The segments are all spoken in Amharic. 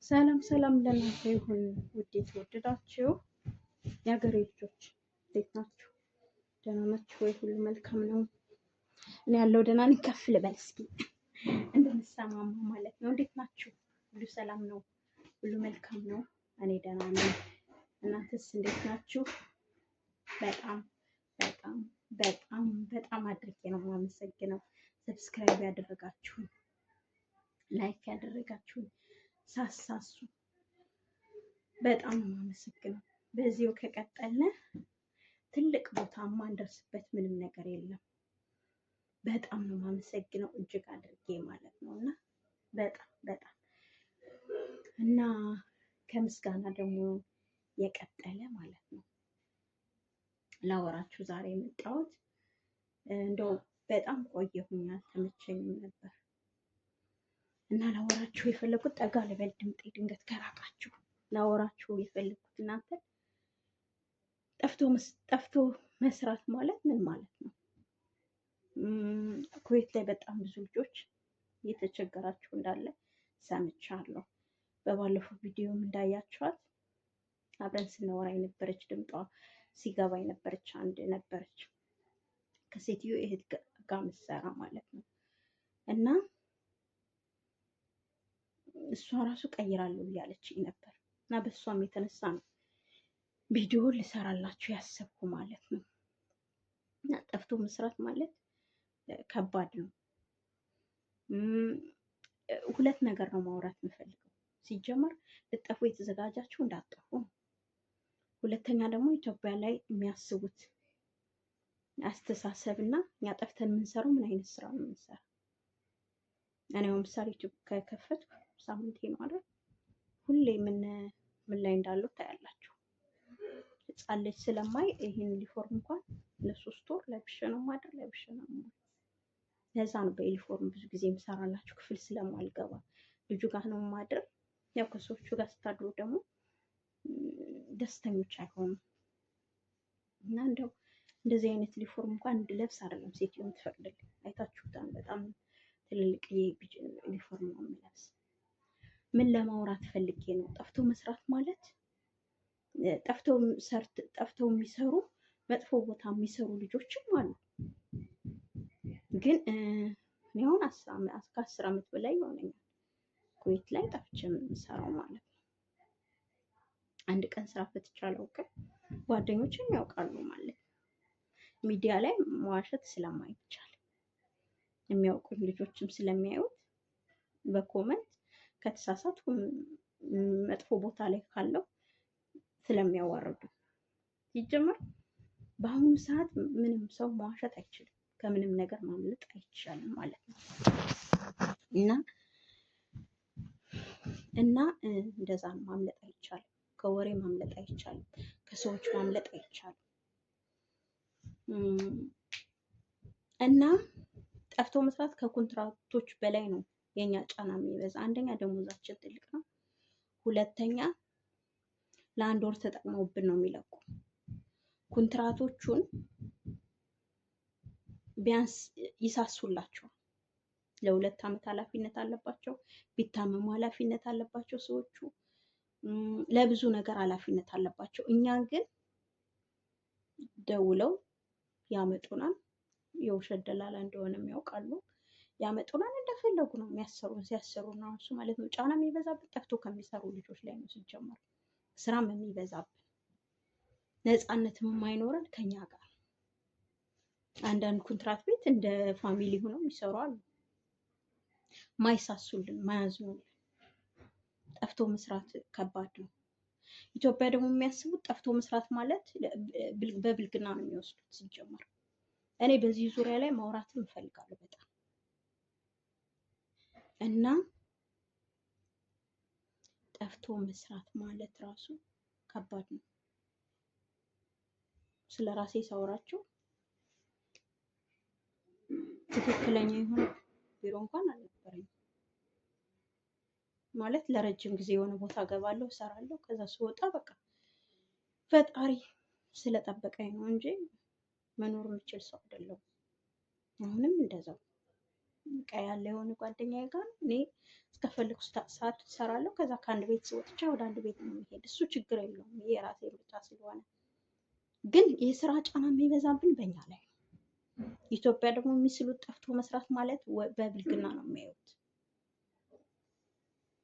ሰላም ሰላም ለእናንተ ይሁን። ውድ የተወደዳችሁ የሀገሬ ልጆች እንዴት ናችሁ? ደህና ናችሁ ወይ? ሁሉ መልካም ነው? እኔ ያለው ደህና ነኝ። ከፍ ልበል እስኪ እንድንሰማማ ማለት ነው። እንዴት ናችሁ? ሁሉ ሰላም ነው? ሁሉ መልካም ነው? እኔ ደህና ነኝ። እናንተስ እንዴት ናችሁ? በጣም በጣም በጣም በጣም አድርጌ ነው የማመሰግነው። ሰብስክራይብ ያደረጋችሁን፣ ላይክ ያደረጋችሁን ሳሳሱ በጣም ነው የማመሰግነው። በዚሁ ከቀጠልን ትልቅ ቦታ ማንደርስበት ምንም ነገር የለም። በጣም ነው የማመሰግነው እጅግ አድርጌ ማለት ነው። እና በጣም በጣም እና ከምስጋና ደግሞ የቀጠለ ማለት ነው ላወራችሁ ዛሬ የመጣሁት። እንደው በጣም ቆየሁኝ አልተመቸኝም ነበር እና ላወራችሁ የፈለኩት ጠጋ ልበል፣ ድምጤ ድንገት ከራቃችሁ ላወራችሁ የፈለኩት እናንተ ጠፍቶ መስራት ማለት ምን ማለት ነው? ኩዌት ላይ በጣም ብዙ ልጆች እየተቸገራችሁ እንዳለ ሰምቻለሁ። በባለፈው ቪዲዮም እንዳያችኋት አብረን ስናወራ የነበረች ድምጧ ሲገባ የነበረች አንድ ነበረች ከሴትዮ እህት ጋር ምትሰራ ማለት ነው። እና እሷ ራሱ ቀይራለሁ እያለች ነበር እና በእሷም የተነሳ ነው ቪዲዮ ልሰራላችሁ ያሰብኩ ማለት ነው። እና ጠፍቶ መስራት ማለት ከባድ ነው። ሁለት ነገር ነው ማውራት የምፈልገው። ሲጀመር ልጠፉ የተዘጋጃችሁ እንዳጠፉ ነው። ሁለተኛ ደግሞ ኢትዮጵያ ላይ የሚያስቡት አስተሳሰብ እና እኛ ጠፍተን የምንሰራው ምን አይነት ስራ ነው የምንሰራው? እኔ ምሳሌ ዩቲዩብ ከከፈትኩ ሳምንቴ ነው አይደል? ሁሌ ምን ላይ እንዳለው ታያላችሁ። ህፃን ልጅ ስለማይ ይሄን ዩኒፎርም እንኳን ለሶስት ወር ለብሼ ነው ማድር ለብሼ ነው። ለዛ ነው በዩኒፎርም ብዙ ጊዜ የምሰራላችሁ፣ ክፍል ስለማልገባ ልጁ ጋር ነው ማድር። ያው ከሰዎቹ ጋር ስታድሩ ደግሞ ደስተኞች አይሆኑም። እና እንደው እንደዚህ አይነት ዩኒፎርም እንኳን እንድለብስ አይደለም ሴትዮ የምትፈቅድልኝ። አይታችሁታል። በጣም ትልልቅ ዩኒፎርም ነው የምለብስ። ምን ለማውራት ፈልጌ ነው? ጠፍቶ መስራት ማለት ጠፍተው የሚሰሩ መጥፎ ቦታ የሚሰሩ ልጆችም አሉ። ግን እኔ አሁን ከ10 ዓመት በላይ ይሆነኛል ኩዌት ላይ ጠፍቼ የምሰራው ማለት ነው። አንድ ቀን ስራ ፈትቼ አላውቅም። ጓደኞችም ያውቃሉ ማለት ነው። ሚዲያ ላይ መዋሸት ስለማይቻል የሚያውቁኝ ልጆችም ስለሚያዩት በኮመንት ከተሳሳትኩ መጥፎ ቦታ ላይ ካለው ስለሚያዋርዱ፣ ሲጀመር በአሁኑ ሰዓት ምንም ሰው መዋሸት አይችልም። ከምንም ነገር ማምለጥ አይቻልም ማለት ነው። እና እንደዛ ነው። ማምለጥ አይቻልም። ከወሬ ማምለጥ አይቻልም። ከሰዎች ማምለጥ አይቻልም። እና ጠፍቶ መስራት ከኮንትራክቶች በላይ ነው የኛ ጫና የሚበዛ። አንደኛ ደሞዛችን ትልቅ ነው። ሁለተኛ ለአንድ ወር ተጠቅመውብን ነው የሚለቁ። ኮንትራቶቹን ቢያንስ ይሳሱላቸዋል። ለ2 ዓመት ኃላፊነት አለባቸው። ቢታመሙ ኃላፊነት አለባቸው ሰዎቹ። ለብዙ ነገር ኃላፊነት አለባቸው። እኛን ግን ደውለው ያመጡናል። የውሸት ደላላ እንደሆነም ያውቃሉ። ያመጡናል፣ እንደፈለጉ ነው የሚያሰሩን። ሲያሰሩን እሱ ማለት ነው ጫና የሚበዛብን ጠፍቶ ከሚሰሩ ልጆች ላይ ነው። ሲጀመር ስራም የሚበዛብን ነፃነትም የማይኖረን ከኛ ጋር። አንዳንድ ኮንትራት ቤት እንደ ፋሚሊ ሆነው የሚሰሩ አሉ፣ ማይሳሱልን፣ ማያዝኑልን። ጠፍቶ መስራት ከባድ ነው። ኢትዮጵያ ደግሞ የሚያስቡት ጠፍቶ መስራት ማለት በብልግና ነው የሚወስዱት ሲጀመር። እኔ በዚህ ዙሪያ ላይ ማውራትም እፈልጋለሁ በጣም። እና ጠፍቶ መስራት ማለት ራሱ ከባድ ነው። ስለ ራሴ ሳወራችሁ ትክክለኛ የሆነ ቢሮ እንኳን አልነበረኝም ማለት ለረጅም ጊዜ የሆነ ቦታ ገባለሁ፣ እሰራለሁ። ከዛ ስወጣ በቃ ፈጣሪ ስለጠበቀኝ ነው እንጂ መኖር የምችል ሰው አይደለሁም። አሁንም እንደዛው በቃ ያለ የሆነ ጓደኛዬ ጋር እኔ እስከፈለኩ ሰዓት እሰራለሁ። ከዛ ከአንድ ቤት ወጥቼ ወደ አንድ ቤት ነው የሚሄድ። እሱ ችግር የለውም፣ ይሄ የራሴ ምርጫ ስለሆነ። ግን የስራ ጫና የሚበዛብን በእኛ ላይ ነው። ኢትዮጵያ ደግሞ የሚስሉት ጠፍቶ መስራት ማለት በብልግና ነው የሚያዩት።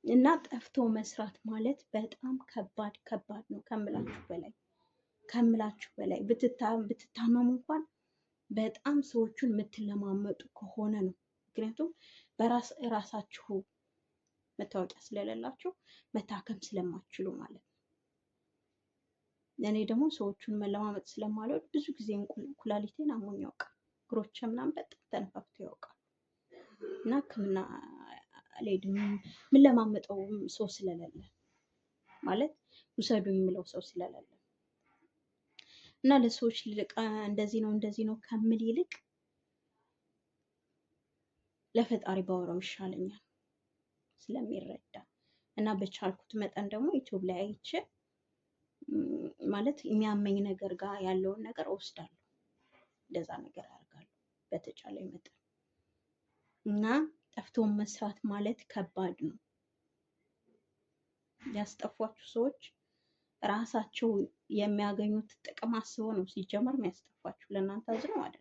እና ጠፍቶ መስራት ማለት በጣም ከባድ ነው ከምላችሁ በላይ ብትታመሙ እንኳን በጣም ሰዎቹን የምትለማመጡ ከሆነ ነው። ምክንያቱም ራሳችሁ መታወቂያ ስለሌላችሁ መታከም ስለማትችሉ ማለት ነው። እኔ ደግሞ ሰዎቹን መለማመጥ ስለማልወድ ብዙ ጊዜ ኩላሊቴን አሞኝ ያውቃል። እግሮቼ ምናምን በጣም ተነፋፍቶ ያውቃል። እና ሕክምና አልሄድም የምለማመጠው ሰው ስለሌለ ማለት ውሰዱኝ የምለው ሰው ስለሌለ እና ለሰዎች እንደዚህ ነው ከምል ይልቅ ለፈጣሪ ባወራው ይሻለኛል ስለሚረዳ እና በቻልኩት መጠን ደግሞ ዩቲዩብ ላይ አይቼ ማለት የሚያመኝ ነገር ጋር ያለውን ነገር እወስዳለሁ። እንደዛ ነገር አደርጋለሁ በተቻለ መጠን እና ጠፍቶ መስራት ማለት ከባድ ነው። ያስጠፏችሁ ሰዎች ራሳቸው የሚያገኙት ጥቅም አስበው ነው ሲጀመር የሚያስጠፏችሁ፣ ለእናንተ አዝነው አይደለም።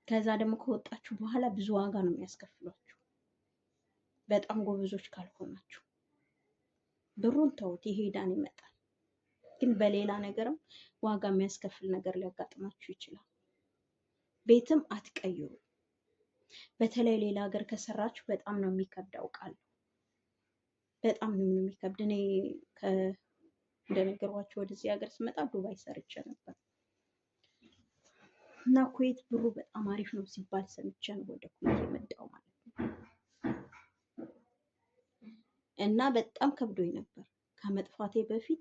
ከዛ ደግሞ ከወጣችሁ በኋላ ብዙ ዋጋ ነው የሚያስከፍሏችሁ፣ በጣም ጎበዞች ካልሆናችሁ። ብሩን ተውት፣ ይሄዳን ይመጣል። ግን በሌላ ነገርም ዋጋ የሚያስከፍል ነገር ሊያጋጥማችሁ ይችላል። ቤትም አትቀይሩ። በተለይ ሌላ ሀገር ከሰራችሁ በጣም ነው የሚከብድ አውቃለሁ። በጣም ነው የሚከብድ። እኔ እንደነገርኳችሁ ወደዚህ ሀገር ስመጣ ዱባይ ሰርቼ ነበር እና ኩዌት ብሩ በጣም አሪፍ ነው ሲባል ሰምቼ ነው ወደ ኩዌት የመጣው ማለት ነው። እና በጣም ከብዶኝ ነበር። ከመጥፋቴ በፊት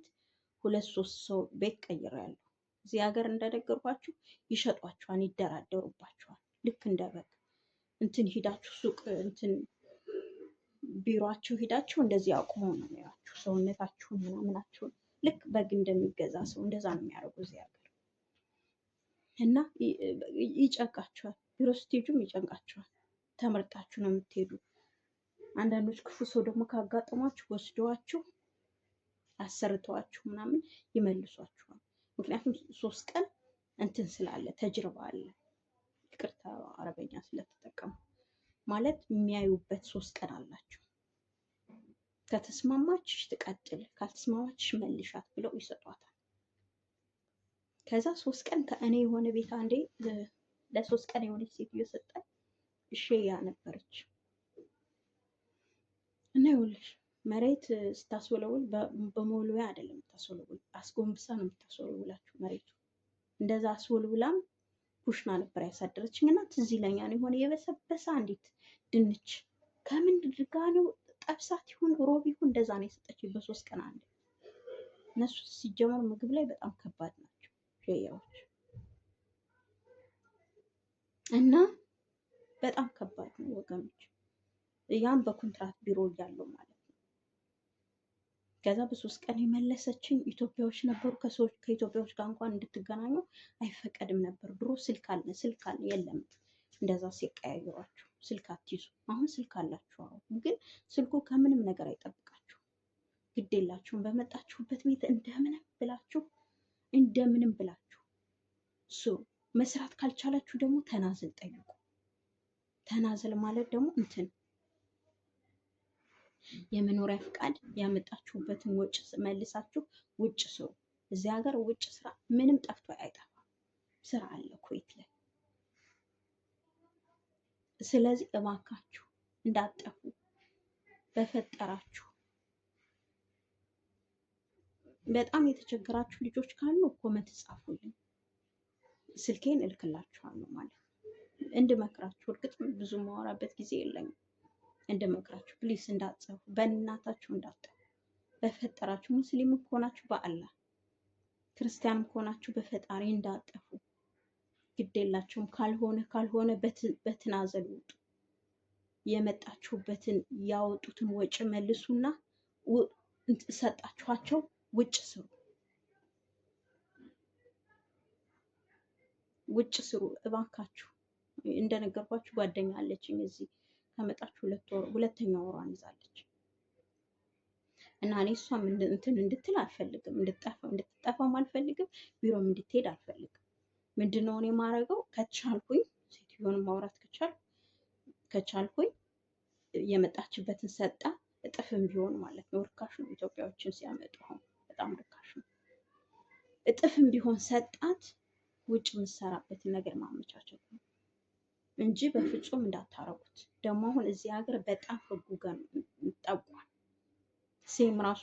2-3 ሰው ቤት ቀይሬያለሁ። እዚህ ሀገር እንደነገርኳችሁ ይሸጧችኋል፣ ይደራደሩባችኋል። ልክ እንደ በግ እንትን ሂዳችሁ ሱቅ እንትን ቢሮአችሁ ሂዳችሁ እንደዚህ አቁመው ነው የሚያዩአችሁ፣ ሰውነታችሁን ምናምናችሁን ልክ በግ እንደሚገዛ ሰው እንደዛ ነው የሚያደርጉ እዚህ ሀገር። እና ይጨንቃችኋል፣ ቢሮ ስትሄዱም ይጨንቃችኋል። ተመርጣችሁ ነው የምትሄዱ። አንዳንዶች ክፉ ሰው ደግሞ ካጋጠሟችሁ ወስደዋችሁ አሰርተዋችሁ ምናምን ይመልሷችኋል። ምክንያቱም 3 ቀን እንትን ስላለ ተጅርባ አለ። ይቅርታ አረበኛ ስለተጠቀሙ ማለት የሚያዩበት 3 ቀን አላቸው። ከተስማማችሽ ትቀጥል፣ ካልተስማማችሽ መልሻት ብለው ይሰጧታል። ከዛ 3 ቀን ከእኔ የሆነ ቤት አንዴ ለ3 ቀን የሆነች ሴትዮ ሰጠኝ። እሺ ያ ነበረች እና ይኸውልሽ መሬት ስታስወለውል በመወልወያ አይደለም የምታስወለውል፣ አስጎንብሳ ነው የምታስወለውላችሁ መሬቱ። እንደዛ አስወልውላም ኩሽና ነበር ያሳደረችኝ እና ትዝ ይለኛል የሆነ የበሰበሰ አንዲት ድንች ከምን ድርጋ ነው ጠብሳት ይሁን ሮብ ይሁን እንደዛ ነው የሰጠችኝ በ3 ቀን አንዴ። እነሱ ሲጀመር ምግብ ላይ በጣም ከባድ ናቸው ሸያዎች እና በጣም ከባድ ነው ወገኖች። ያም በኮንትራት ቢሮ እያለሁ ማለት ነው። ከዛ በ3 ቀን የመለሰችኝ ኢትዮጵያዎች ነበሩ። ከኢትዮጵያዎች ጋር እንኳን እንድትገናኙ አይፈቀድም ነበር። ድሮ ስልክ አለ የለም። እንደዛ ሲቀያየሯችሁ ስልክ አትይዙ። አሁን ስልክ አላችሁ። አሁን ግን ስልኩ ከምንም ነገር አይጠብቃችሁ። ግድ የላችሁም። በመጣችሁበት ቤት እንደምንም ብላችሁ ስሩ። መስራት ካልቻላችሁ ደግሞ ተናዘል ጠይቁ። ተናዘል ማለት ደግሞ እንትን የመኖሪያ ፍቃድ ያመጣችሁበትን ወጭ መልሳችሁ ውጭ ስሩ። እዚህ ሀገር ውጭ ስራ ምንም ጠፍቶ አይጠፋም። ስራ አለ ኩዌት ላይ። ስለዚህ እባካችሁ እንዳትጠፉ በፈጠራችሁ። በጣም የተቸገራችሁ ልጆች ካሉ ኮመንት ጻፉልኝ፣ ስልኬን እልክላችኋለሁ ማለት ነው። እንድመክራችሁ። እርግጥ ብዙ ማወራበት ጊዜ የለኝም። እንድመክራችሁ ፕሊስ እንዳትጠፉ፣ በእናታችሁ እንዳትጠፉ በፈጠራችሁ። ሙስሊም ከሆናችሁ በአላህ፣ ክርስቲያን ከሆናችሁ በፈጣሪ እንዳትጠፉ። ግድ የላችሁም። ካልሆነ በትናዘል ውጡ። የመጣችሁበትን ያወጡትን ወጪ መልሱና ሰጣችኋቸው ውጭ ስሩ። ውጭ ስሩ እባካችሁ። እንደነገርኳችሁ ጓደኛ አለችኝ እዚህ ከመጣችሁ ሁለተኛ ወሯን ይዛለች። እና እኔ እሷም እንትን እንድትል አልፈልግም፣ እንድትጠፋም አልፈልግም፣ ቢሮም እንድትሄድ አልፈልግም። ምንድነው እኔ የማደርገው ከቻልኩኝ ሴትዮን ማውራት ከቻልኩኝ የመጣችበትን ሰጣ እጥፍም ቢሆን ማለት ነው። ርካሽ ነው ኢትዮጵያዎችን ሲያመጡ አሁን በጣም ርካሽ ነው። እጥፍም ቢሆን ሰጣት ውጭ የምትሰራበትን ነገር ማመቻቸት ነው እንጂ በፍጹም እንዳታረጉት። ደግሞ አሁን እዚህ ሀገር በጣም ህጉ ጋር ጠቋል። ሴም ራሱ